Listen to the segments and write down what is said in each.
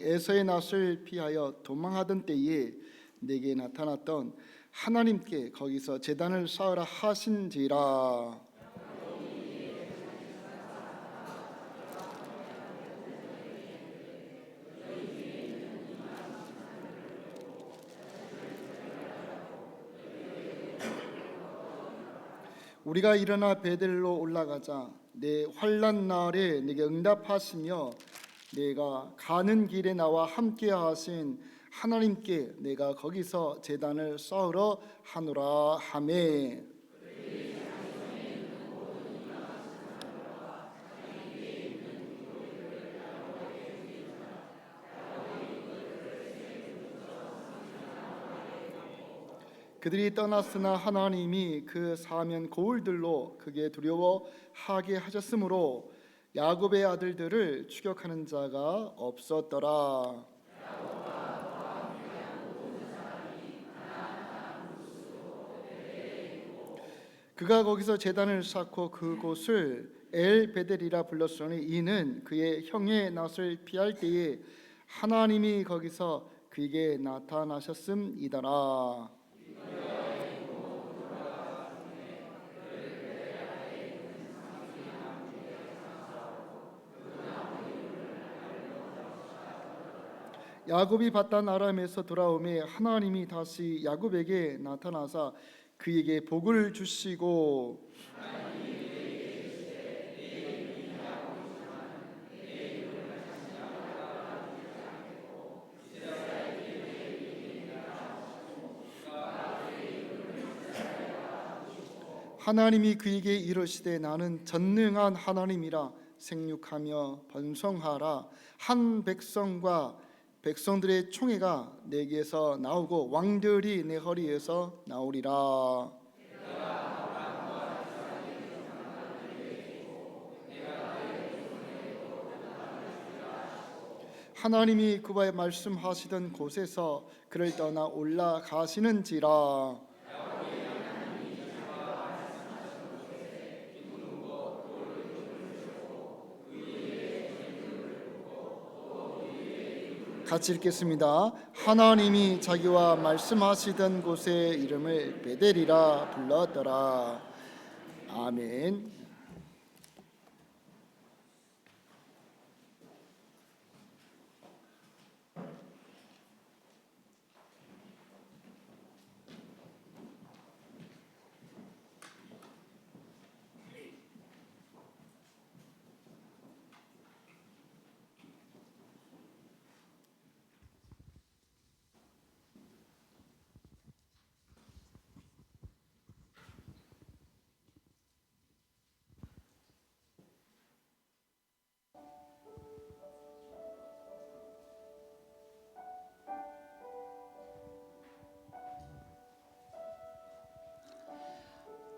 에서의 낯을 피하여 도망하던 때에 내게 나타났던 하나님께 거기서 제단을 쌓으라 하신지라. 우리가 일어나 베델로 올라가자 내 환난 날에 내게 응답하시며 내가 가는 길에 나와 함께 하신 하나님께 내가 거기서 제단을 쌓으러 하노라 하매. 그들이 떠났으나 하나님이 그 사면 고울들로 그게 두려워하게 하셨으므로 야곱의 아들들을 추격하는 자가 없었더라. 그가 거기서 제단을 쌓고 그곳을 엘베델이라 불렀으니 이는 그의 형의 낯을 피할 때에 하나님이 거기서 그에게 나타나셨음이더라. 야곱이 바단 아람에서 돌아오매 하나님이 다시 야곱에게 나타나사 그에게 복을 주시고 하나님이 그에게 이르시되 나는 전능한 하나님이라 생육하며 번성하라. 한 백성과 백성들의 총회가 내게서 나오고 왕들이 내 허리에서 나오리라. 하나님이 그와 말씀하시던 곳에서 그를 떠나 올라가시는지라. 같이 읽겠습니다. 하나님이 자기와 말씀하시던 곳의 이름을 베델이라 불렀더라. 아멘.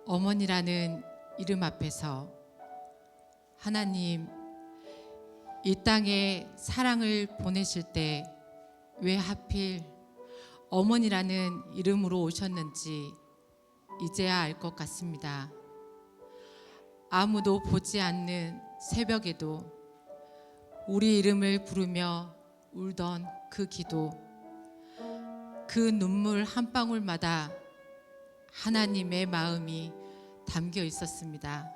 어머니라는 이름 앞에서 하나님, 이 땅에 사랑을 보내실 때 왜 하필 어머니라는 이름으로 오셨는지 이제야 알 것 같습니다. 아무도 보지 않는 새벽에도 우리 이름을 부르며 울던 그 기도, 그 눈물 한 방울마다 하나님의 마음이 담겨 있었습니다.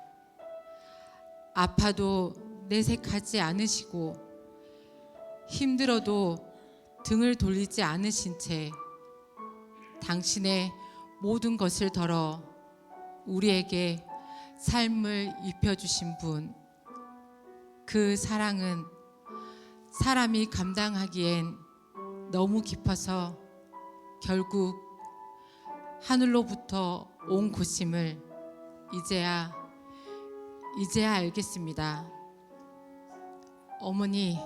아파도 내색하지 않으시고 힘들어도 등을 돌리지 않으신 채 당신의 모든 것을 덜어 우리에게 삶을 입혀주신 분, 그 사랑은 사람이 감당하기엔 너무 깊어서 결국 하늘로부터 온 것임을 이제야 알겠습니다. 어머니,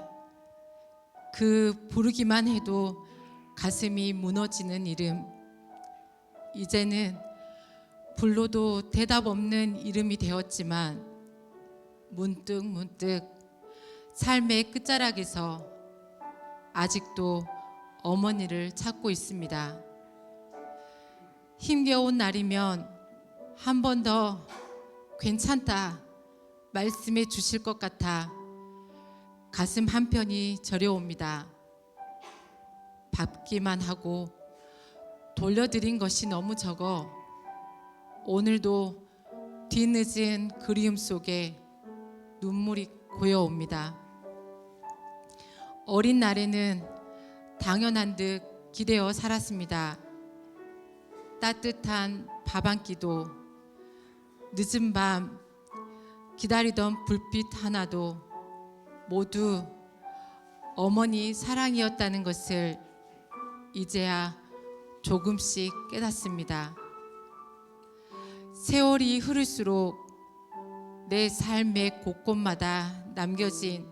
그 부르기만 해도 가슴이 무너지는 이름, 이제는 불러도 대답 없는 이름이 되었지만 문득 삶의 끝자락에서 아직도 어머니를 찾고 있습니다. 힘겨운 날이면 한 번 더 괜찮다 말씀해 주실 것 같아 가슴 한편이 저려옵니다. 받기만 하고 돌려드린 것이 너무 적어 오늘도 뒤늦은 그리움 속에 눈물이 고여옵니다. 어린 날에는 당연한 듯 기대어 살았습니다. 따뜻한 밥 한 끼도, 늦은 밤 기다리던 불빛 하나도 모두 어머니 사랑이었다는 것을 이제야 조금씩 깨닫습니다. 세월이 흐를수록 내 삶의 곳곳마다 남겨진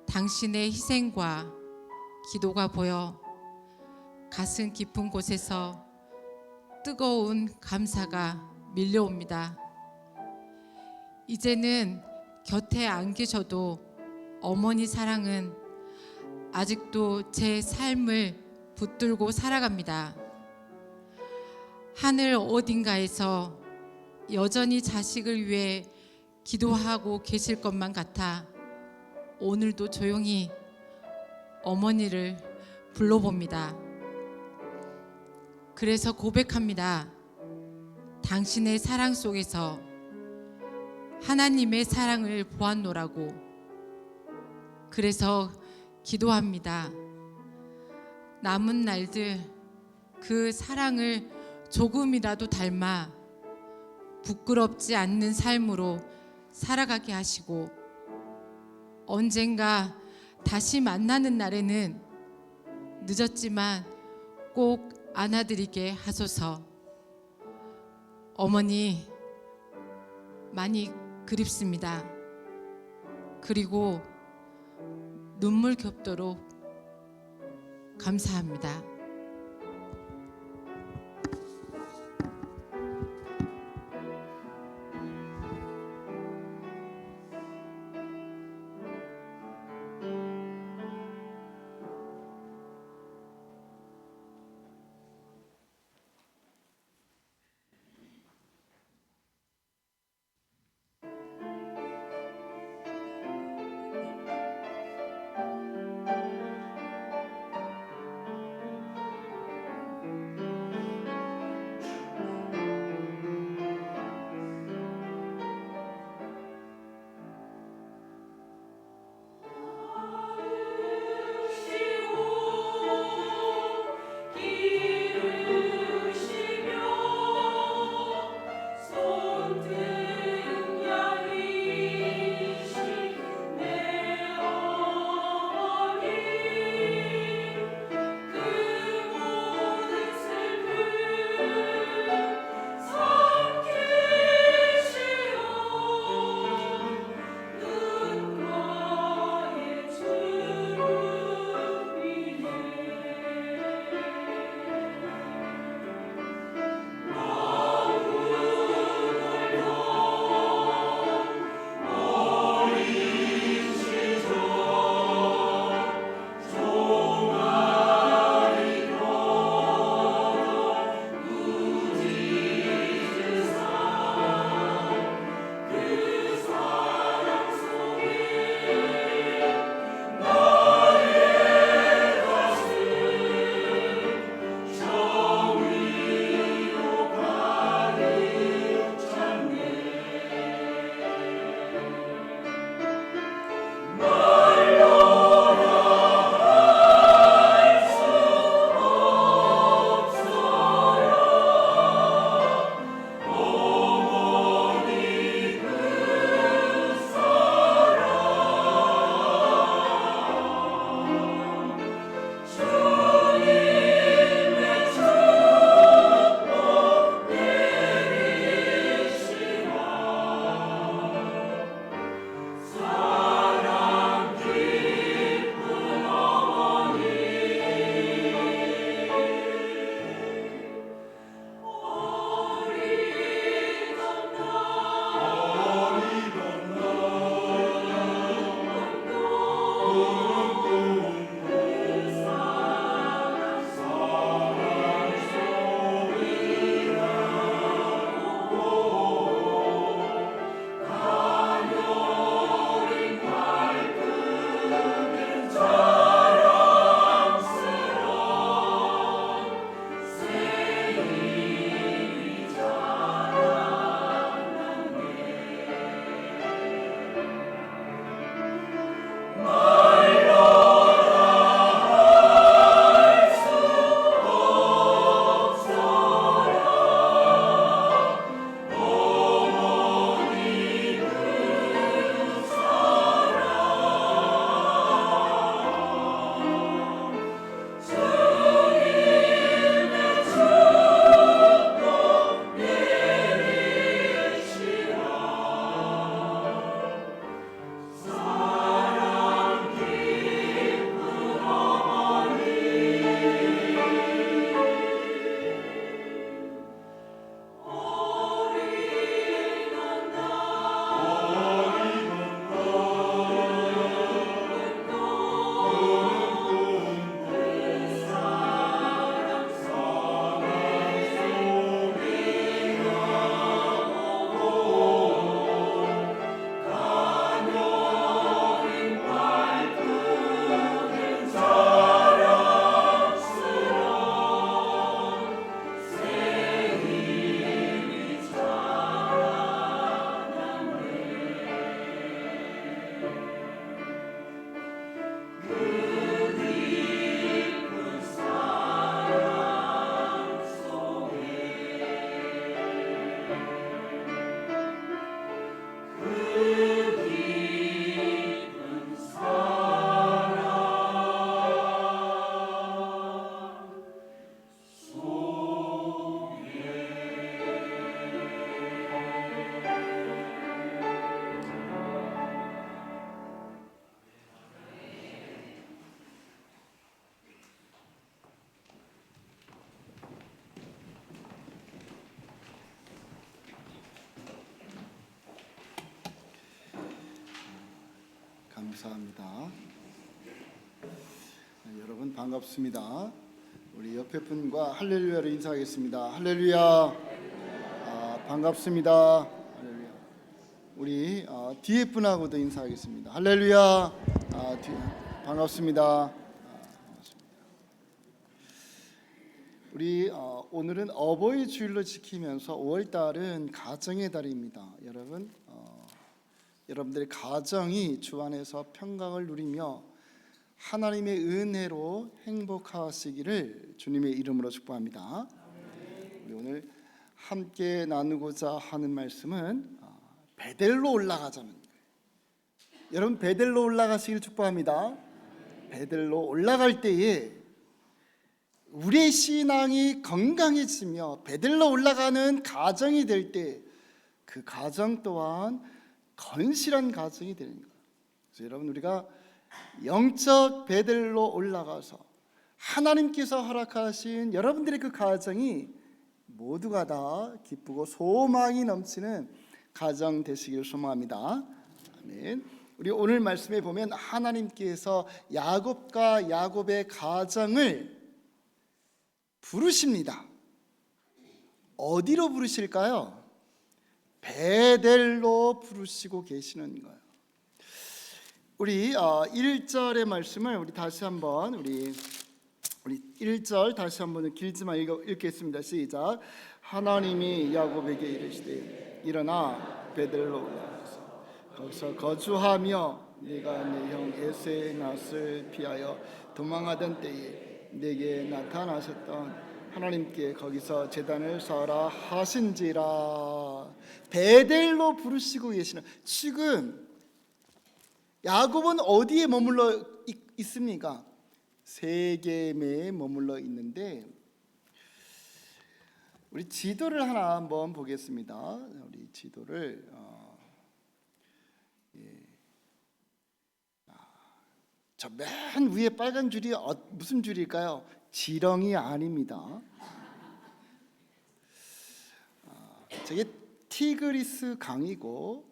당신의 희생과 기도가 보여 가슴 깊은 곳에서 뜨거운 감사가 밀려옵니다. 이제는 곁에 안 계셔도 어머니 사랑은 아직도 제 삶을 붙들고 살아갑니다. 하늘 어딘가에서 여전히 자식을 위해 기도하고 계실 것만 같아 오늘도 조용히 어머니를 불러봅니다. 그래서 고백합니다. 당신의 사랑 속에서 하나님의 사랑을 보았노라고. 그래서 기도합니다. 남은 날들 그 사랑을 조금이라도 닮아 부끄럽지 않는 삶으로 살아가게 하시고 언젠가 다시 만나는 날에는 늦었지만 꼭 안아드리게 하소서. 어머니 많이 그립습니다. 그리고 눈물 겹도록 감사합니다. 감사합니다. 여러분 반갑습니다. 우리 옆에 분과 할렐루야로 인사하겠습니다. 할렐루야. 반갑습니다. 할렐루야. 우리 뒤에 분하고도 인사하겠습니다. 할렐루야. 반갑습니다. 우리 오늘은 어버이 주일로 지키면서 5월 달은 가정의 달입니다. 여러분들의 가정이 주 안에서 평강을 누리며 하나님의 은혜로 행복하시기를 주님의 이름으로 축복합니다. 우리 오늘 함께 나누고자 하는 말씀은 베델로 올라가자는 거예요. 여러분 베델로 올라가시기를 축복합니다. 베델로 올라갈 때에 우리의 신앙이 건강해지며 베델로 올라가는 가정이 될 때 그 가정 또한 건실한 가정이 되는 거예요. 그래서 여러분 우리가 영적 베델로 올라가서 하나님께서 허락하신 여러분들의 그 가정이 모두가 다 기쁘고 소망이 넘치는 가정 되시기를 소망합니다. 아멘. 우리 오늘 말씀에 보면 하나님께서 야곱과 야곱의 가정을 부르십니다. 어디로 부르실까요? 베델로 부르시고 계시는 거예요. 우리 1절의 말씀을 우리 다시 한번 우리 1절 다시 한번 길지만 읽겠습니다. 시작. 하나님이 야곱에게 이르시되 일어나 베델로 올라가서 거기서 거주하며 네가 네 형 에서의 낯을 피하여 도망하던 때에 내게 나타나셨던 하나님께 거기서 제단을 쌓아라 하신지라. 베델로 부르시고 계시는, 지금 야곱은 어디에 머물러 있습니까? 세겜에 머물러 있는데, 우리 지도를 하나 한번 보겠습니다. 우리 지도를 저 맨 위에 빨간 줄이 무슨 줄일까요? 지렁이 아닙니다. 저게 티그리스 강이고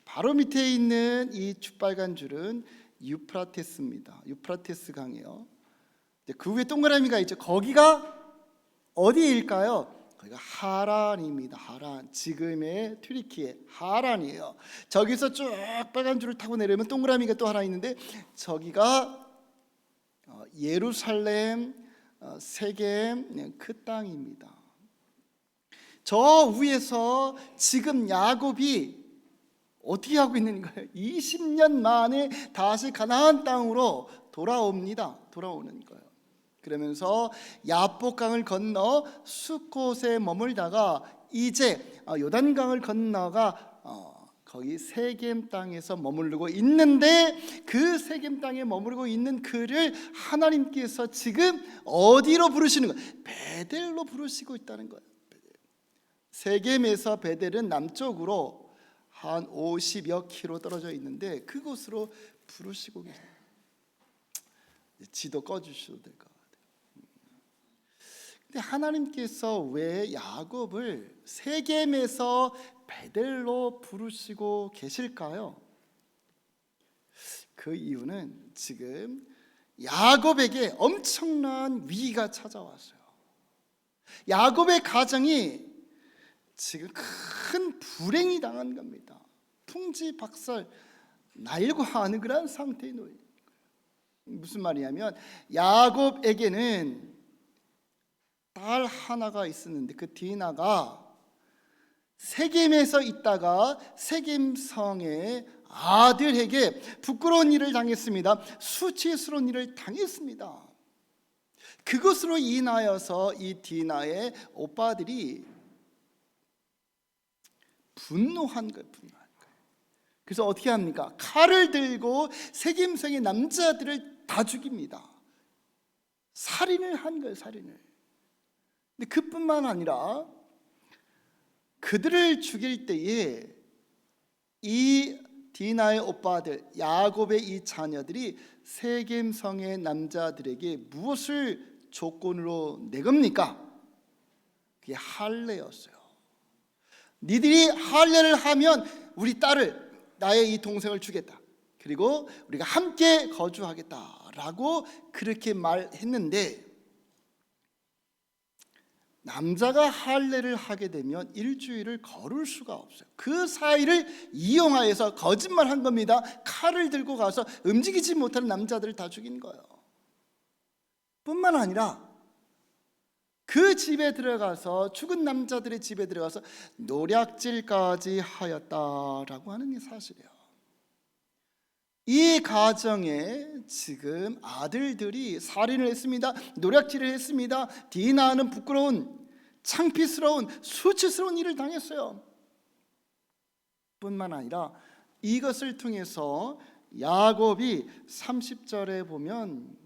바로 밑에 있는 이 빨간 줄은 유프라테스입니다. 유프라테스 강이에요. 그 위에 동그라미가 있죠. 거기가 어디일까요? 거기가 하란입니다. 하란, 지금의 튀르키예 하란이에요. 저기서 쭉 빨간 줄을 타고 내려오면 동그라미가 또 하나 있는데 저기가 예루살렘, 세겜 그 땅입니다. 저 위에서 지금 야곱이 어떻게 하고 있는 거예요? 20년 만에 다시 가나안 땅으로 돌아오는 거예요. 그러면서 야복강을 건너 숫곳에 머물다가 이제 요단강을 건너가 거기 세겜 땅에서 머무르고 있는데, 그 세겜 땅에 머무르고 있는 그를 하나님께서 지금 어디로 부르시는 거예요? 베델로 부르시고 있다는 거예요. 세겜에서 베델은 남쪽으로 한 50여 킬로 떨어져 있는데 그곳으로 부르시고 계세요. 지도 꺼주셔도 될 것 같아요. 근데 하나님께서 왜 야곱을 세겜에서 베델로 부르시고 계실까요? 그 이유는 지금 야곱에게 엄청난 위기가 찾아왔어요. 야곱의 가정이 지금 큰 불행이 당한 겁니다. 풍지박설, 날과하는 그런 상태에 놓인 거예요. 무슨 말이냐면 야곱에게는 딸 하나가 있었는데 그 디나가 세겜에서 있다가 세겜성의 아들에게 부끄러운 일을 당했습니다. 수치스러운 일을 당했습니다. 그것으로 인하여서 이 디나의 오빠들이 분노한 거예요. 그래서 어떻게 합니까? 칼을 들고 세겜성의 남자들을 다 죽입니다. 살인을 한 거예요. 살인을. 근데 그뿐만 아니라 그들을 죽일 때에 이 디나의 오빠들, 야곱의 이 자녀들이 세겜성의 남자들에게 무엇을 조건으로 내겁니까? 그게 할례였어요. 니들이 할례를 하면 우리 딸을, 나의 이 동생을 주겠다. 그리고 우리가 함께 거주하겠다라고 그렇게 말했는데, 남자가 할례를 하게 되면 일주일을 걸을 수가 없어요. 그 사이를 이용하여서 거짓말한 겁니다. 칼을 들고 가서 움직이지 못하는 남자들을 다 죽인 거예요. 뿐만 아니라 그 집에 들어가서, 죽은 남자들의 집에 들어가서 노략질까지 하였다라고 하는 게 사실이에요. 이 가정에 지금 아들들이 살인을 했습니다. 노략질을 했습니다. 디나는 부끄러운, 창피스러운, 수치스러운 일을 당했어요. 뿐만 아니라 이것을 통해서 야곱이 30절에 보면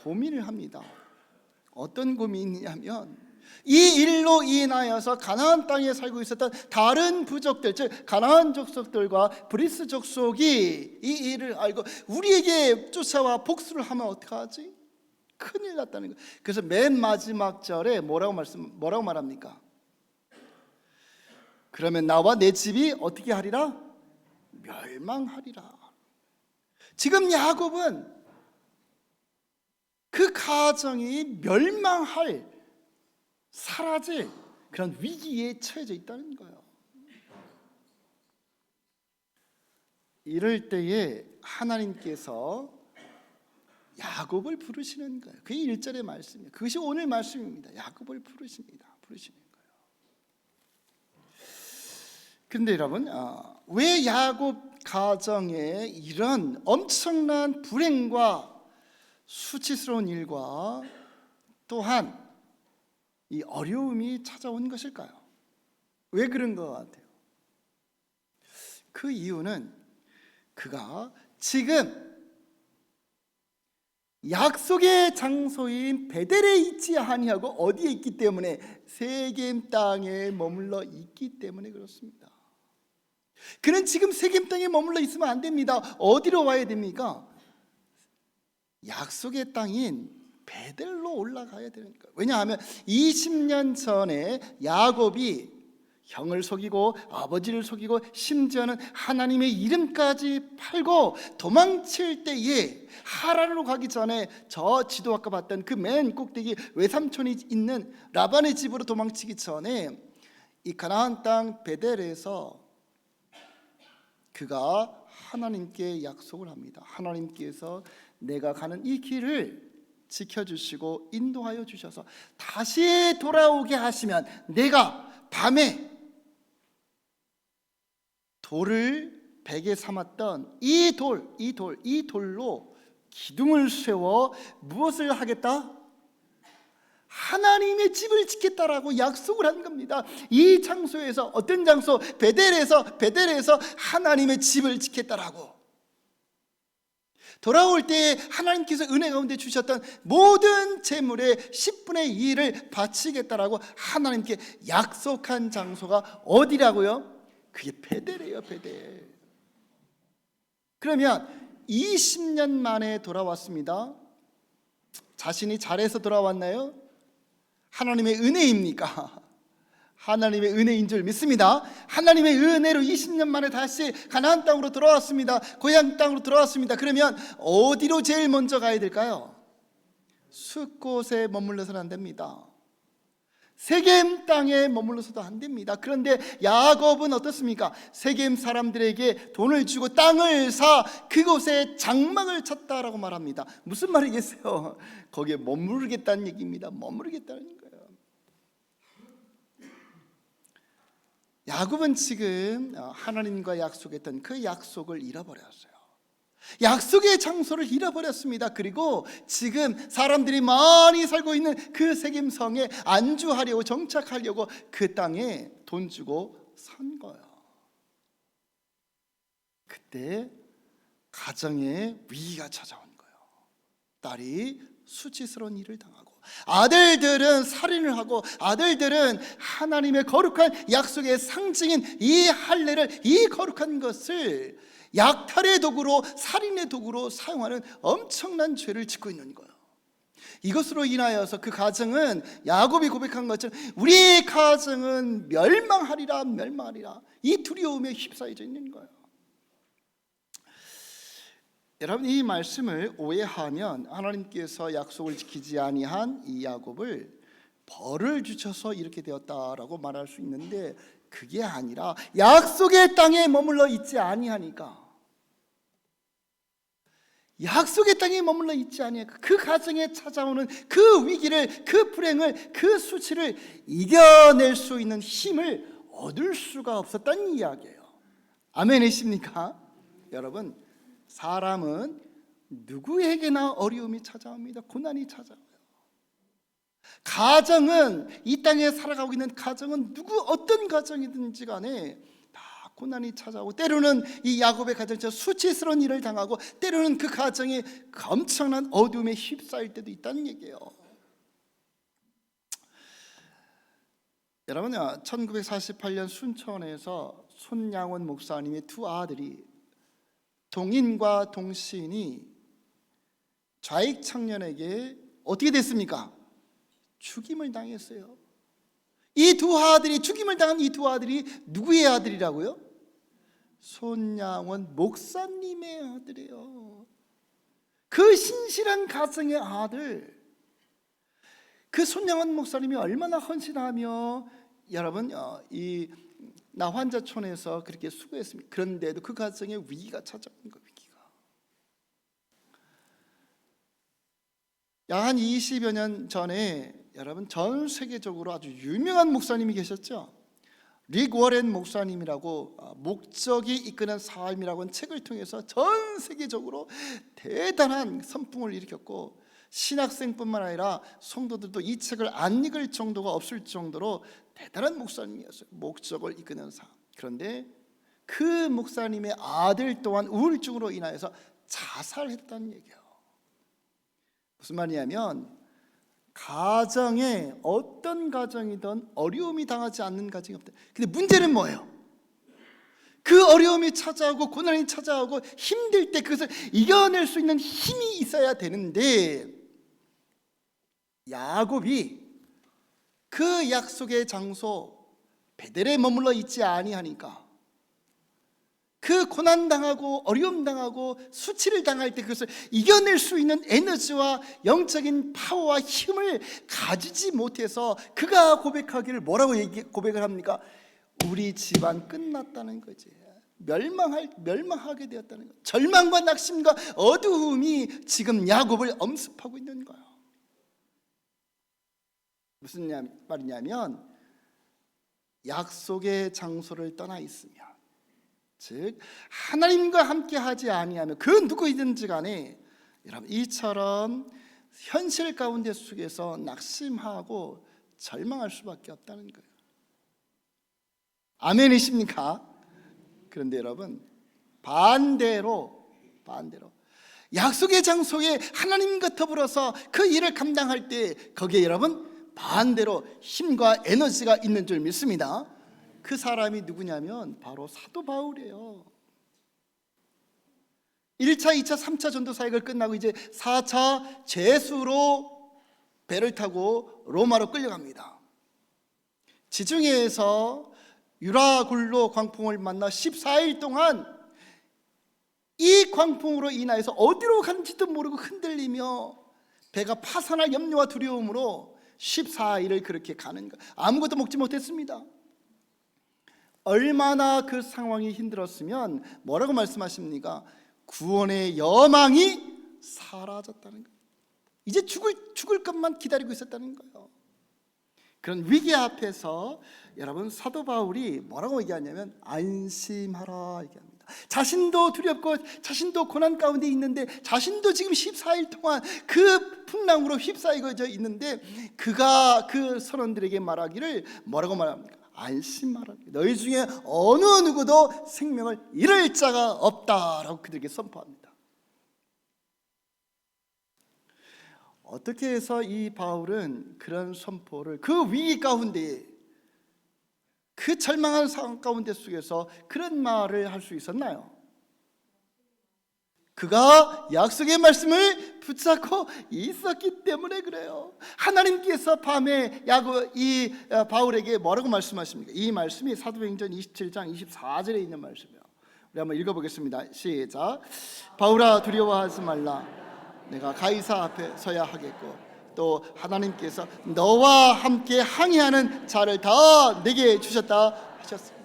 고민을 합니다. 어떤 고민이냐면, 이 일로 인하여서 가나안 땅에 살고 있었던 다른 부족들, 즉 가나안 족속들과 브리스 족속이 이 일을 알고 우리에게 쫓아와 복수를 하면 어떡하지? 큰일 났다는 거예요. 그래서 맨 마지막 절에 뭐라고 말합니까? 그러면 나와 내 집이 어떻게 하리라? 멸망하리라. 지금 야곱은 그 가정이 멸망할, 사라질 그런 위기에 처해져 있다는 거예요. 이럴 때에 하나님께서 야곱을 부르시는 거예요. 그게 1절의 말씀이에요. 그것이 오늘 말씀입니다. 야곱을 부르시는 거예요. 그런데 여러분, 왜 야곱 가정에 이런 엄청난 불행과 수치스러운 일과 또한 이 어려움이 찾아온 것일까요? 왜 그런 것 같아요? 그 이유는 그가 지금 약속의 장소인 베델에 있지 아니하고 어디에 있기 때문에, 세겜 땅에 머물러 있기 때문에 그렇습니다. 그는 지금 세겜 땅에 머물러 있으면 안 됩니다. 어디로 와야 됩니까? 약속의 땅인 베델로 올라가야 되는 거예요. 왜냐하면 20년 전에 야곱이 형을 속이고 아버지를 속이고 심지어는 하나님의 이름까지 팔고 도망칠 때에, 하란으로 가기 전에 저 지도 아까 봤던 그 맨 꼭대기 외삼촌이 있는 라반의 집으로 도망치기 전에 이 가나안 땅 베델에서 그가 하나님께 약속을 합니다. 하나님께서 내가 가는 이 길을 지켜주시고 인도하여 주셔서 다시 돌아오게 하시면 내가 밤에 돌을 베개 삼았던 이 돌로 기둥을 세워 무엇을 하겠다? 하나님의 집을 짓겠다라고 약속을 한 겁니다. 이 장소에서, 어떤 장소? 베델에서 하나님의 집을 짓겠다라고. 돌아올 때 하나님께서 은혜 가운데 주셨던 모든 재물의 10분의 2를 바치겠다라고 하나님께 약속한 장소가 어디라고요? 그게 베델이에요, 베델. 그러면 20년 만에 돌아왔습니다. 자신이 잘해서 돌아왔나요? 하나님의 은혜입니까? 하나님의 은혜인 줄 믿습니다. 하나님의 은혜로 20년 만에 다시 가나안 땅으로 돌아왔습니다. 고향 땅으로 돌아왔습니다. 그러면 어디로 제일 먼저 가야 될까요? 숫곳에 머물러서는 안 됩니다. 세겜 땅에 머물러서도 안 됩니다. 그런데 야곱은 어떻습니까? 세겜 사람들에게 돈을 주고 땅을 사 그곳에 장막을 쳤다라고 말합니다. 무슨 말이겠어요? 거기에 머무르겠다는 얘기입니다. 머무르겠다는 거예요. 야곱은 지금 하나님과 약속했던 그 약속을 잃어버렸어요. 약속의 장소를 잃어버렸습니다. 그리고 지금 사람들이 많이 살고 있는 그 세겜성에 안주하려고, 정착하려고 그 땅에 돈 주고 산 거예요. 그때 가정에 위기가 찾아온 거예요. 딸이 수치스러운 일을 당하고, 아들들은 살인을 하고, 아들들은 하나님의 거룩한 약속의 상징인 이 할례를, 이 거룩한 것을 약탈의 도구로, 살인의 도구로 사용하는 엄청난 죄를 짓고 있는 거예요. 이것으로 인하여서 그 가정은 야곱이 고백한 것처럼 우리의 가정은 멸망하리라, 멸망하리라, 이 두려움에 휩싸여져 있는 거예요. 여러분, 이 말씀을 오해하면 하나님께서 약속을 지키지 아니한 이 야곱을 벌을 주셔서 이렇게 되었다라고 말할 수 있는데, 그게 아니라 약속의 땅에 머물러 있지 아니하니까, 약속의 땅에 머물러 있지 아니하니까 그 가정에 찾아오는 그 위기를, 그 불행을, 그 수치를 이겨낼 수 있는 힘을 얻을 수가 없었다는 이야기예요. 아멘이십니까? 여러분, 사람은 누구에게나 어려움이 찾아옵니다. 고난이 찾아와요. 가정은, 이 땅에 살아가고 있는 가정은 어떤 가정이든지 간에 다 고난이 찾아오고, 때로는 이 야곱의 가정처럼 수치스러운 일을 당하고, 때로는 그 가정이 엄청난 어두움에 휩싸일 때도 있다는 얘기예요. 여러분, 1948년 순천에서 손양원 목사님의 두 아들이, 동인과 동신이 좌익 청년에게 어떻게 됐습니까? 죽임을 당했어요. 이 두 아들이, 죽임을 당한 이 두 아들이 누구의 아들이라고요? 손양원 목사님의 아들이에요. 그 신실한 가정의 아들, 그 손양원 목사님이 얼마나 헌신하며 여러분 이 나환자촌에서 그렇게 수고했습니다. 그런데도 그 가정에 위기가 찾아오는 거예요. 위기가. 약 한 20여 년 전에 여러분 전 세계적으로 아주 유명한 목사님이 계셨죠. 릭 워렌 목사님이라고, 목적이 이끄는 삶이라고 하는 책을 통해서 전 세계적으로 대단한 선풍을 일으켰고, 신학생뿐만 아니라 성도들도 이 책을 안 읽을 정도가 없을 정도로 대단한 목사님이었어요. 목적을 이끄는 삶. 그런데 그 목사님의 아들 또한 우울증으로 인하여서 자살했다는 얘기예요. 무슨 말이냐면, 가정에 어떤 가정이든 어려움이 당하지 않는 가정이 없다. 근데 문제는 뭐예요? 그 어려움이 찾아오고 고난이 찾아오고 힘들 때 그것을 이겨낼 수 있는 힘이 있어야 되는데, 야곱이 그 약속의 장소 베델에 머물러 있지 아니하니까, 그 고난당하고 어려움당하고 수치를 당할 때 그것을 이겨낼 수 있는 에너지와 영적인 파워와 힘을 가지지 못해서 그가 고백하기를 뭐라고 고백을 합니까? 우리 집안 끝났다는 거지. 멸망하게 되었다는 거예요. 절망과 낙심과 어두움이 지금 야곱을 엄습하고 있는 거예요. 무슨 말이냐면, 약속의 장소를 떠나 있으면, 즉 하나님과 함께 하지 아니하면 그 누구이든지 간에 여러분 이처럼 현실 가운데 속에서 낙심하고 절망할 수밖에 없다는 거예요. 아멘이십니까? 그런데 여러분, 반대로 약속의 장소에 하나님과 더불어서 그 일을 감당할 때 거기에 여러분 반대로 힘과 에너지가 있는 줄 믿습니다. 그 사람이 누구냐면 바로 사도 바울이에요. 1차, 2차, 3차 전도 사역을 끝나고 이제 4차 제수로 배를 타고 로마로 끌려갑니다. 지중해에서 유라굴로 광풍을 만나 14일 동안 이 광풍으로 인하여서 어디로 가는지도 모르고 흔들리며 배가 파산할 염려와 두려움으로 14일을 그렇게 가는 거, 아무것도 먹지 못했습니다. 얼마나 그 상황이 힘들었으면 뭐라고 말씀하십니까? 구원의 여망이 사라졌다는 거예요. 이제 죽을 것만 기다리고 있었다는 거예요. 그런 위기 앞에서 여러분 사도 바울이 뭐라고 얘기하냐면 안심하라 얘기합니다. 자신도 두렵고 자신도 고난 가운데 있는데, 자신도 지금 14일 동안 그 풍랑으로 휩싸이고 있는데, 그가 그 선원들에게 말하기를 뭐라고 말합니까? 안심하라. 너희 중에 어느 누구도 생명을 잃을 자가 없다라고 그들에게 선포합니다. 어떻게 해서 이 바울은 그런 선포를 그 위기 가운데, 그 절망한 상황 가운데 속에서 그런 말을 할 수 있었나요? 그가 약속의 말씀을 붙잡고 있었기 때문에 그래요. 하나님께서 밤에 이 바울에게 뭐라고 말씀하십니까? 이 말씀이 사도행전 27장 24절에 있는 말씀이에요. 우리 한번 읽어보겠습니다. 시작. 바울아 두려워하지 말라. 내가 가이사 앞에 서야 하겠고 또 하나님께서 너와 함께 항해하는 자를 다 내게 주셨다 하셨습니다.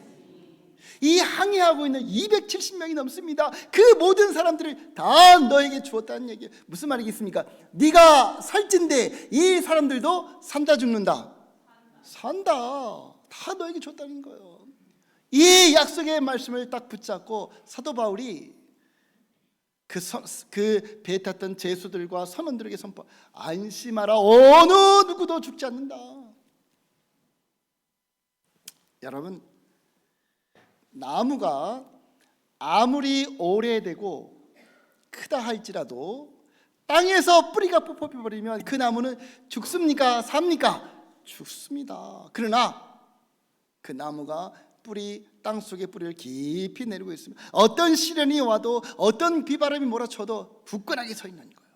이 항해하고 있는 270명이 넘습니다. 그 모든 사람들을 다 너에게 주었다는 얘기예요. 무슨 말이겠습니까? 네가 살찐데 이 사람들도 산다 죽는다? 산다. 다 너에게 줬다는 거예요. 이 약속의 말씀을 딱 붙잡고 사도 바울이 그 배에 탔던 제수들과 선원들에게 선포, 안심하라, 어느 누구도 죽지 않는다. 여러분, 나무가 아무리 오래되고 크다 할지라도 땅에서 뿌리가 뽑혀버리면 그 나무는 죽습니까? 삽니까? 죽습니다. 그러나 그 나무가 땅 속에 뿌리를 깊이 내리고 있습니다. 어떤 시련이 와도 어떤 비바람이 몰아쳐도 굳건하게 서 있는 거예요.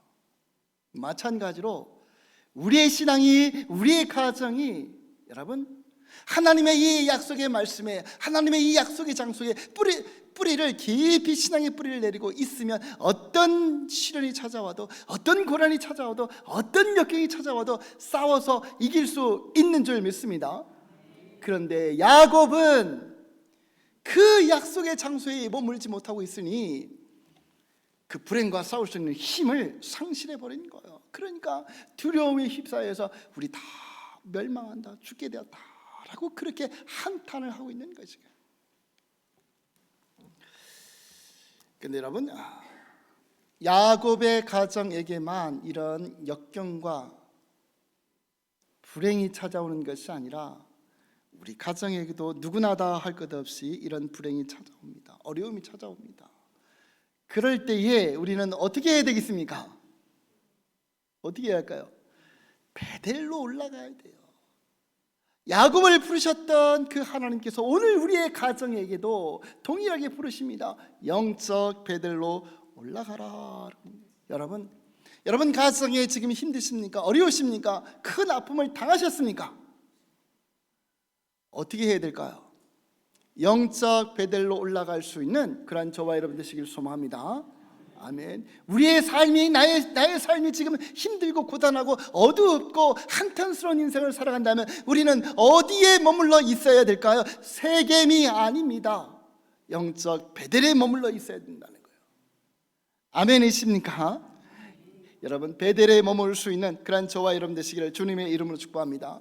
마찬가지로 우리의 신앙이, 우리의 가정이 여러분 하나님의 이 약속의 말씀에, 하나님의 이 약속의 장소에 뿌리를 깊이, 신앙의 뿌리를 내리고 있으면 어떤 시련이 찾아와도, 어떤 고난이 찾아와도, 어떤 역경이 찾아와도 싸워서 이길 수 있는 줄 믿습니다. 그런데 야곱은 그 약속의 장소에 머물지 못하고 있으니 그 불행과 싸울 수 있는 힘을 상실해 버린 거예요. 그러니까 두려움에 휩싸여서 우리 다 멸망한다, 죽게 되었다 라고 그렇게 한탄을 하고 있는 거죠. 근데 여러분, 야곱의 가정에게만 이런 역경과 불행이 찾아오는 것이 아니라 우리 가정에게도 누구나 다 할 것 없이 이런 불행이 찾아옵니다. 어려움이 찾아옵니다. 그럴 때에 우리는 어떻게 해야 되겠습니까? 어떻게 해야 할까요? 베델로 올라가야 돼요. 야곱을 부르셨던 그 하나님께서 오늘 우리의 가정에게도 동일하게 부르십니다. 영적 베델로 올라가라. 여러분 가정에 지금 힘드십니까? 어려우십니까? 큰 아픔을 당하셨습니까? 어떻게 해야 될까요? 영적 베델로 올라갈 수 있는 그런 저와 여러분 되시길 소망합니다. 아멘. 우리의 삶이 나의 삶이 지금 힘들고 고단하고 어두웠고 한탄스러운 인생을 살아간다면 우리는 어디에 머물러 있어야 될까요? 세겜이 아닙니다. 영적 베델에 머물러 있어야 된다는 거예요. 아멘이십니까? 여러분, 베델에 머물 수 있는 그런 저와 여러분 되시기를 주님의 이름으로 축복합니다.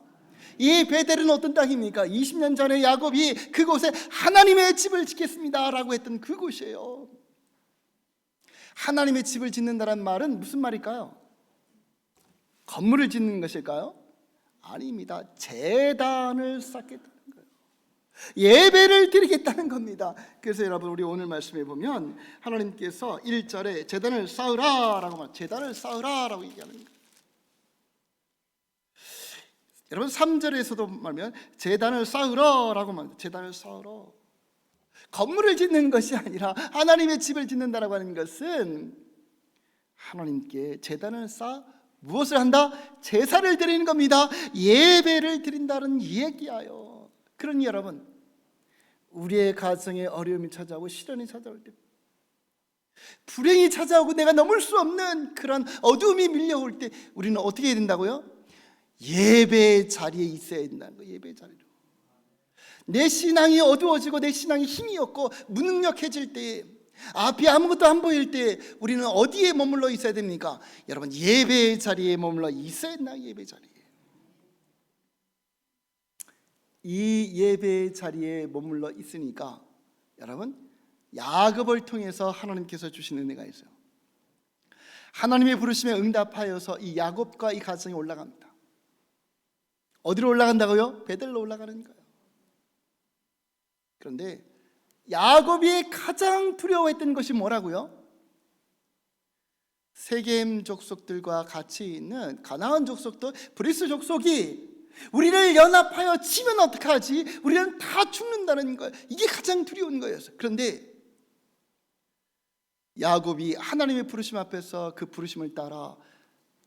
이 베델은 어떤 땅입니까? 20년 전에 야곱이 그곳에 하나님의 집을 짓겠습니다 라고 했던 그곳이에요. 하나님의 집을 짓는다는 말은 무슨 말일까요? 건물을 짓는 것일까요? 아닙니다. 제단을 쌓겠다는 거예요. 예배를 드리겠다는 겁니다. 그래서 여러분, 우리 오늘 말씀에 보면 하나님께서 1절에 제단을 쌓으라 라고 말, 제단을 쌓으라 라고 얘기하는 거예요. 여러분 3절에서도 말하면 제단을 쌓으라 라고 말합니다. 제단을 쌓으라. 건물을 짓는 것이 아니라 하나님의 집을 짓는다라고 하는 것은 하나님께 제단을 쌓아 무엇을 한다? 제사를 드리는 겁니다. 예배를 드린다는 얘기예요. 그러니 여러분, 우리의 가정에 어려움이 찾아오고 시련이 찾아올 때, 불행이 찾아오고 내가 넘을 수 없는 그런 어두움이 밀려올 때 우리는 어떻게 해야 된다고요? 예배 자리에 있어야 된다는 거예요. 예배 자리로. 내 신앙이 어두워지고 내 신앙이 힘이 없고 무능력해질 때, 앞이 아무것도 안 보일 때 우리는 어디에 머물러 있어야 됩니까? 여러분, 예배 자리에 머물러 있어야 된다. 예배 자리에. 이 예배 자리에 머물러 있으니까 여러분, 야곱을 통해서 하나님께서 주신 은혜가 있어요. 하나님의 부르심에 응답하여서 이 야곱과 이 가정이 올라갑니다. 어디로 올라간다고요? 베델로 올라가는 거예요. 그런데 야곱이 가장 두려워했던 것이 뭐라고요? 세겜 족속들과 같이 있는 가나안 족속도 브리스 족속이 우리를 연합하여 치면 어떡하지? 우리는 다 죽는다는 거예요. 이게 가장 두려운 거였어요. 그런데 야곱이 하나님의 부르심 앞에서 그 부르심을 따라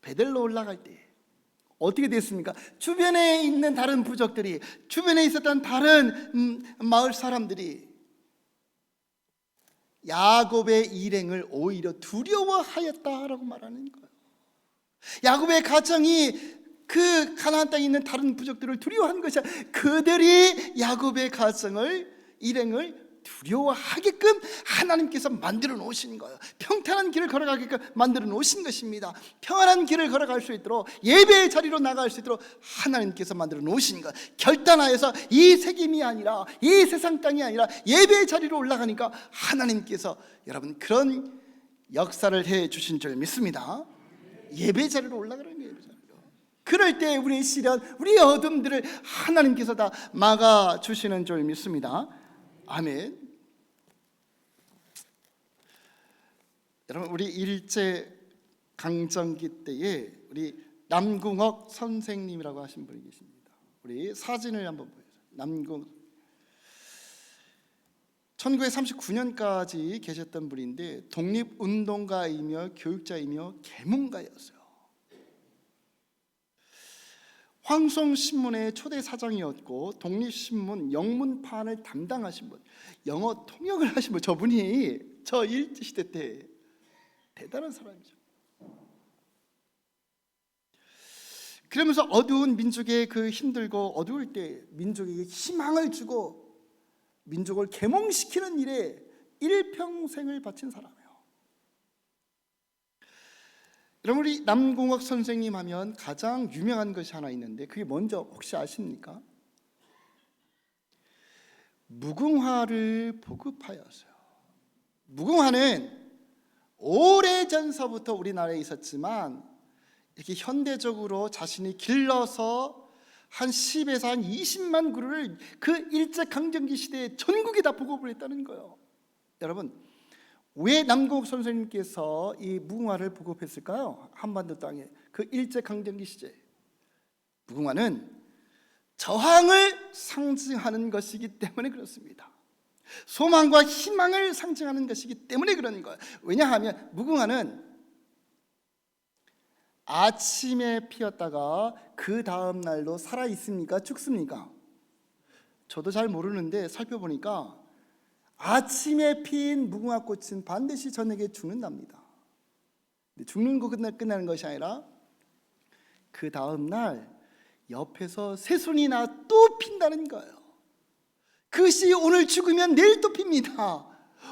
베델로 올라갈 때 어떻게 됐습니까? 주변에 있는 다른 부족들이, 주변에 있었던 다른 마을 사람들이 야곱의 일행을 오히려 두려워하였다라고 말하는 거예요. 야곱의 가정이 그 가나안 땅에 있는 다른 부족들을 두려워한 것이 아니라 그들이 야곱의 가정을, 일행을 두려워하게끔 하나님께서 만들어 놓으신 거예요. 평탄한 길을 걸어가게끔 만들어 놓으신 것입니다. 평안한 길을 걸어갈 수 있도록, 예배의 자리로 나갈 수 있도록 하나님께서 만들어 놓으신 거예요. 결단하여서 이 세김이 아니라, 이 세상 땅이 아니라 예배의 자리로 올라가니까 하나님께서 여러분 그런 역사를 해 주신 줄 믿습니다. 예배 자리로 올라가는 거예요. 그럴 때 우리의 시련, 우리의 어둠들을 하나님께서 다 막아 주시는 줄 믿습니다. 아멘. 여러분, 우리 일제 강점기 때에 우리 남궁옥 선생님이라고 하신 분이 계십니다. 우리 사진을 한번 보여주세요. 남궁 1939년까지 계셨던 분인데 독립운동가이며 교육자이며 계몽가였어요. 황송신문의 초대 사장이었고 독립신문 영문판을 담당하신 분, 영어 통역을 하신 분, 저분이 저 일제시대 때 대단한 사람이죠. 그러면서 어두운 민족의 그 힘들고 어두울 때 민족에게 희망을 주고 민족을 계몽시키는 일에 일평생을 바친 사람이에요. 여러분, 우리 남궁옥 선생님 하면 가장 유명한 것이 하나 있는데 그게 뭔지 혹시 아십니까? 무궁화를 보급하였어요. 무궁화는 오래전서부터 우리나라에 있었지만 이렇게 현대적으로 자신이 길러서 한 10에서 한 20만 그루를 그 일제강점기 시대에 전국에 다 보급을 했다는 거예요. 여러분, 왜 남궁옥 선생님께서 이 무궁화를 보급했을까요? 한반도 땅에 그 일제강점기 시대. 무궁화는 저항을 상징하는 것이기 때문에 그렇습니다. 소망과 희망을 상징하는 것이기 때문에 그런 거예요. 왜냐하면 무궁화는 아침에 피었다가 그 다음 날도 살아 있습니까? 죽습니까? 저도 잘 모르는데 살펴보니까 아침에 핀 무궁화 꽃은 반드시 저녁에 죽는답니다. 죽는 거 끝나는 것이 아니라 그 다음 날 옆에서 새순이나 또 핀다는 거예요. 그것이 오늘 죽으면 내일 또 핍니다.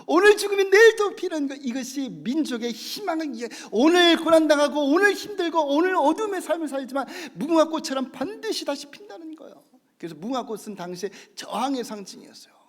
오늘 죽으면 내일 또 피는 것, 이것이 민족의 희망을 위해 오늘 고난당하고 오늘 힘들고 오늘 어둠의 삶을 살지만 무궁화꽃처럼 반드시 다시 핀다는 거예요. 그래서 무궁화꽃은 당시에 저항의 상징이었어요.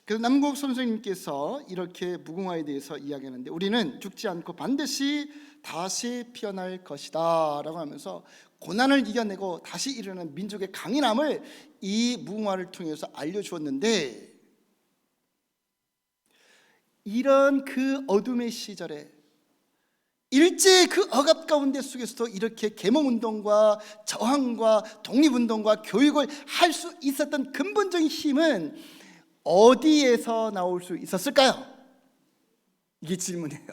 그래서 남궁옥 선생님께서 이렇게 무궁화에 대해서 이야기하는데 우리는 죽지 않고 반드시 다시 피어날 것이다 라고 하면서 고난을 이겨내고 다시 일어나는 민족의 강인함을 이 무궁화를 통해서 알려주었는데, 이런 그 어둠의 시절에 일제의 그 억압 가운데 속에서도 이렇게 계몽운동과 저항과 독립운동과 교육을 할 수 있었던 근본적인 힘은 어디에서 나올 수 있었을까요? 이게 질문이에요.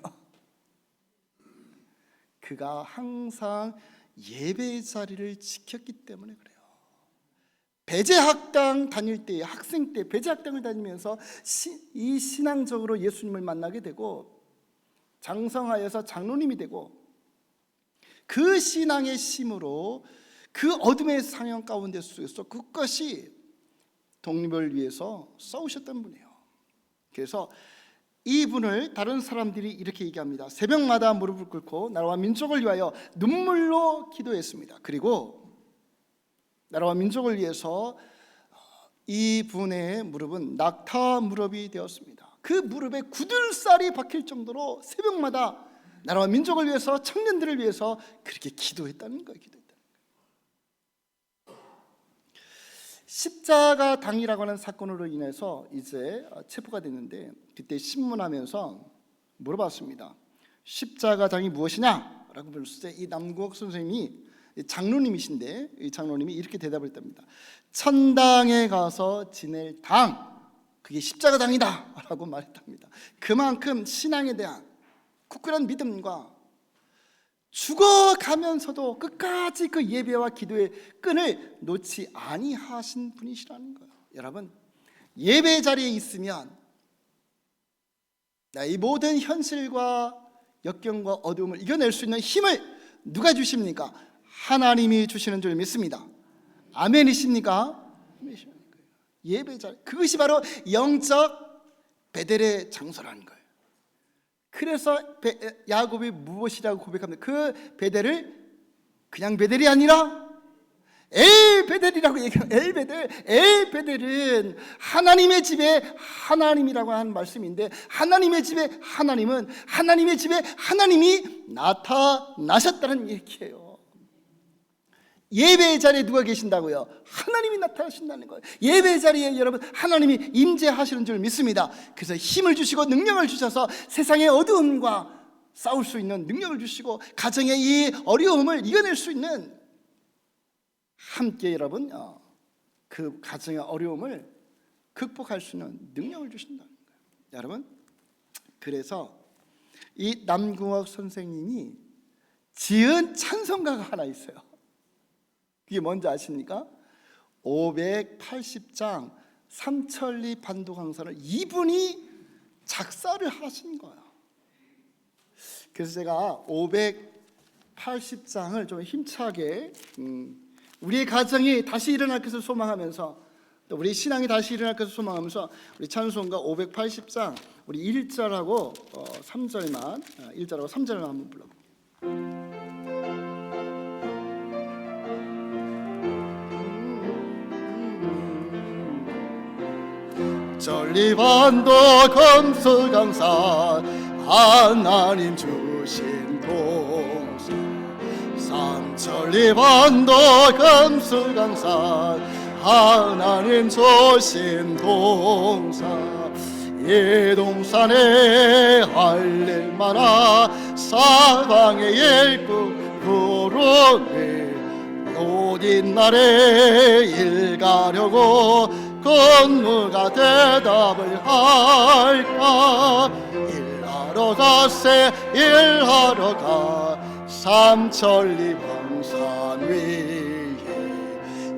그가 항상 예배의 자리를 지켰기 때문에 그래요. 배제학당 다닐 때, 학생 때 배제학당을 다니면서 이 신앙적으로 예수님을 만나게 되고 장성하여서 장로님이 되고 그 신앙의 힘으로 그 어둠의 상황 가운데 속에서 끝까지 독립을 위해서 싸우셨던 분이에요. 그래서 이분을 다른 사람들이 이렇게 얘기합니다. 새벽마다 무릎을 꿇고 나라와 민족을 위하여 눈물로 기도했습니다. 그리고 나라와 민족을 위해서 이분의 무릎은 낙타 무릎이 되었습니다. 그 무릎에 굳은살이 박힐 정도로 새벽마다 나라와 민족을 위해서, 청년들을 위해서 그렇게 기도했다는 거예요. 십자가 당이라고 하는 사건으로 인해서 이제 체포가 됐는데 그때 신문하면서 물어봤습니다. 십자가 당이 무엇이냐? 라고 물었을 때 이 남궁옥 선생님이 장로님이신데 이 장로님이 이렇게 대답을 했답니다. 천당에 가서 지낼 당, 그게 십자가 당이다 라고 말했답니다. 그만큼 신앙에 대한 굳건한 믿음과 죽어가면서도 끝까지 그 예배와 기도의 끈을 놓지 아니하신 분이시라는 거예요. 여러분, 예배 자리에 있으면 이 모든 현실과 역경과 어두움을 이겨낼 수 있는 힘을 누가 주십니까? 하나님이 주시는 줄 믿습니다. 아멘이십니까? 예배 자리, 그것이 바로 영적 베델의 장소라는 거예요. 그래서 야곱이 무엇이라고 고백합니다. 그 베델을 그냥 베델이 아니라 엘베델이라고 얘기합니다. 엘베델은 하나님의 집에 하나님이라고 하는 말씀인데, 하나님의 집에 하나님은 하나님의 집에 하나님이 나타나셨다는 얘기예요. 예배 자리에 누가 계신다고요? 하나님이 나타나신다는 거예요. 예배 자리에 여러분 하나님이 임재하시는 줄 믿습니다. 그래서 힘을 주시고 능력을 주셔서 세상의 어두움과 싸울 수 있는 능력을 주시고 가정의 이 어려움을 이겨낼 수 있는, 함께 여러분 그 가정의 어려움을 극복할 수 있는 능력을 주신다는 거예요. 여러분, 그래서 이 남궁옥 선생님이 지은 찬송가가 하나 있어요. 그게 뭔지 아십니까? 580장 삼천리 반도 강산을 이분이 작사를 하신 거예요. 그래서 제가 580장을 좀 힘차게 우리의 가정이 다시 일어날 것을 소망하면서, 또 우리 신앙이 다시 일어날 것을 소망하면서 우리 찬송가 580장 우리 1절하고 3절만 1절하고 3절만 한번 불러볼게요. 천리반도 금수강산 하나님 주신 동산, 삼천리반도 금수강산 하나님 주신 동산, 이 동산에 할일 많아 사방의 일꾼 부르니 오딘 날에 일 가려고 건무가 대답을 할까? 일하러 가세 일하러 가 삼천리 방산 위에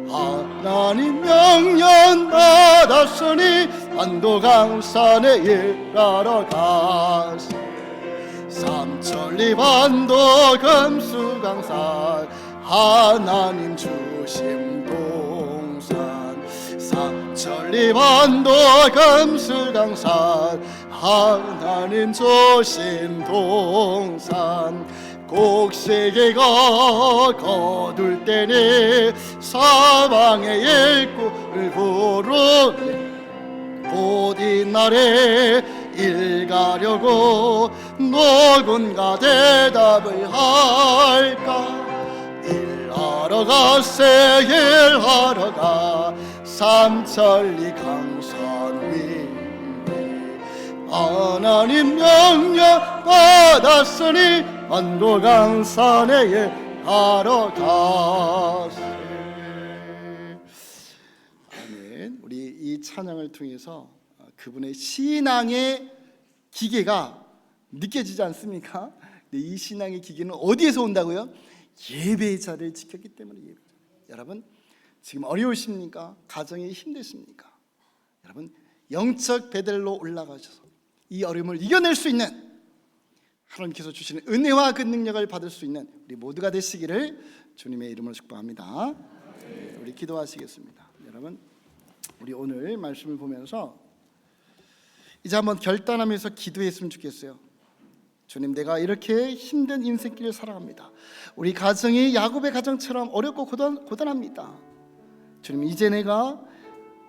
하나님 명령 받았으니 반도강산에 일하러 가세, 삼천리 반도 금수강산 하나님 주심 동산, 삼천리 반도 금수강산 하나님 주신 동산, 곡식이가 거둘 때니 사방의 일꾼을 부르니 오딘 날에 일 가려고 누군가 대답을 할까? 일하러 가세 일하러 가 삼천리 강산 위에 하나님 명령 받았으니 반도강산에 일하러 가세. 아멘. 우리 이 찬양을 통해서 그분의 신앙의 기계가 느껴지지 않습니까? 이 신앙의 기계는 어디에서 온다고요? 예배의 자리를 지켰기 때문에. 예배. 여러분, 지금 어려우십니까? 가정이 힘드십니까? 여러분, 영적 베델로 올라가셔서 이 어려움을 이겨낼 수 있는, 하나님께서 주시는 은혜와 그 능력을 받을 수 있는 우리 모두가 되시기를 주님의 이름으로 축복합니다. 네, 우리 기도하시겠습니다. 여러분, 우리 오늘 말씀을 보면서 이제 한번 결단하면서 기도했으면 좋겠어요. 주님, 내가 이렇게 힘든 인생길을 살아갑니다. 우리 가정이 야곱의 가정처럼 어렵고 고단합니다. 주님, 이제 내가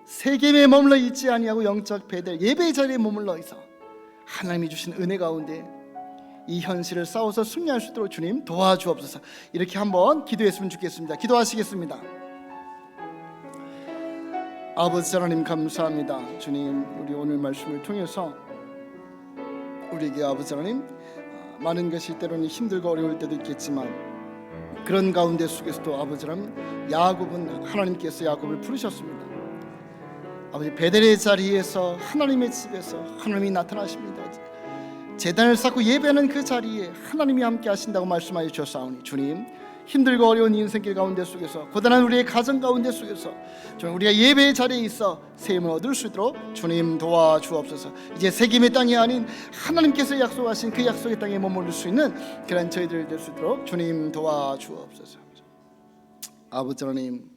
세겜에 머물러 있지 아니하고 영적 베델 예배의 자리에 머물러 있어 하나님이 주신 은혜 가운데 이 현실을 싸워서 승리할 수 있도록 주님 도와주옵소서. 이렇게 한번 기도했으면 좋겠습니다. 기도하시겠습니다. 아버지 하나님 감사합니다. 주님, 우리 오늘 말씀을 통해서 우리에게 아버지 하나님 많은 것이 때로는 힘들고 어려울 때도 있겠지만 그런 가운데 속에서도 아버지 하나님 야곱은 하나님께서 야곱을 부르셨습니다. 아버지 베델의 자리에서 하나님의 집에서 하나님이 나타나십니다. 제단을 쌓고 예배하는 그 자리에 하나님이 함께 하신다고 말씀하여 주셨사오니 주님 힘들고 어려운 인생길 가운데 속에서 고단한 우리의 가정 가운데 속에서 주님 우리가 예배의 자리에 있어 세임을 얻을 수 있도록 주님 도와주옵소서. 이제 새김의 땅이 아닌 하나님께서 약속하신 그 약속의 땅에 머무를 수 있는 그런 저희들 될 수 있도록 주님 도와주옵소서. 아버지 하나님,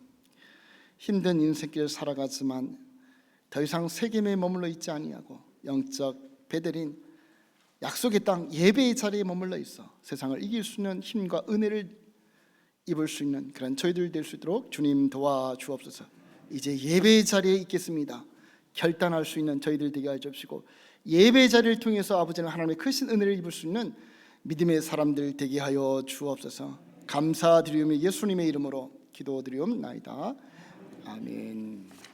힘든 인생길 살아가지만 더 이상 세겜에 머물러 있지 아니하고 영적 베델인 약속의 땅 예배의 자리에 머물러 있어 세상을 이길 수 있는 힘과 은혜를 입을 수 있는 그런 저희들 될 수 있도록 주님 도와주옵소서. 이제 예배의 자리에 있겠습니다. 결단할 수 있는 저희들 되게 하여 주시고 예배의 자리를 통해서 아버지는 하나님의 크신 은혜를 입을 수 있는 믿음의 사람들 되게 하여 주옵소서. 감사드리며 예수님의 이름으로 기도드리옵나이다. 아멘.